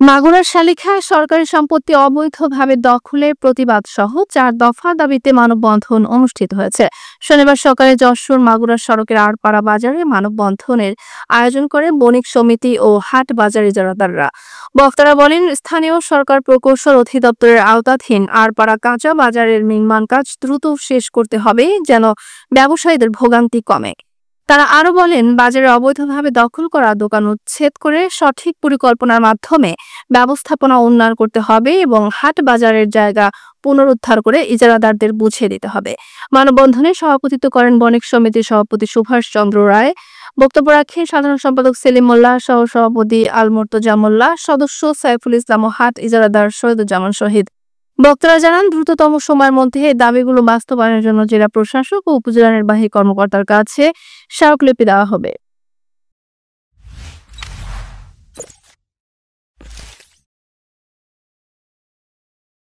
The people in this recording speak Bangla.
মাগুরার শালিখায় সরকারি সম্পত্তি অবৈধভাবে দখলের প্রতিবাদ সহ 4 দফা দাবিতে মানববন্ধন অনুষ্ঠিত হয়েছে। শনিবার সকালে যশোর মাগুরা সড়কের আড়পাড়া বাজারে মানববন্ধনের আয়োজন করে বণিক সমিতি ও হাট বাজার ইজারাদাররা। বক্তারা বলেন, স্থানীয় সরকার প্রকৌশল অধিদপ্তরের আওতাধীন আড়পাড়া কাঁচা বাজারের নির্মাণ কাজ দ্রুত শেষ করতে হবে, যেন ব্যবসায়ীদের ভোগান্তি কমে। তারা আরো বলেন, বাজারে অবৈধভাবে দখল করা দোকান উচ্ছেদ করে সঠিক পরিকল্পনার মাধ্যমে ব্যবস্থাপনা উন্নয়ন করতে হবে এবং হাট বাজারের জায়গা পুনরুদ্ধার করে ইজারাদারদের বুঝিয়ে দিতে হবে। মানববন্ধনে সভাপতিত্ব করেন বণিক সমিতির সভাপতি সুভাষ চন্দ্র রায়। বক্তব্য রাখেন সাধারণ সম্পাদক সেলিম মোল্লা, সহ সভাপতি আল মুর্তজা মোল্লা, সদস্য সাইফুল ইসলাম ও হাট ইজারাদার শহীদুজ্জামান শহীদ। বক্তারা জানান, দ্রুততম সময়ের মধ্যে এই দাবিগুলো বাস্তবায়নের জন্য জেলা প্রশাসক ও উপজেলা নির্বাহী কর্মকর্তার কাছে স্মারকলিপি দেওয়া হবে।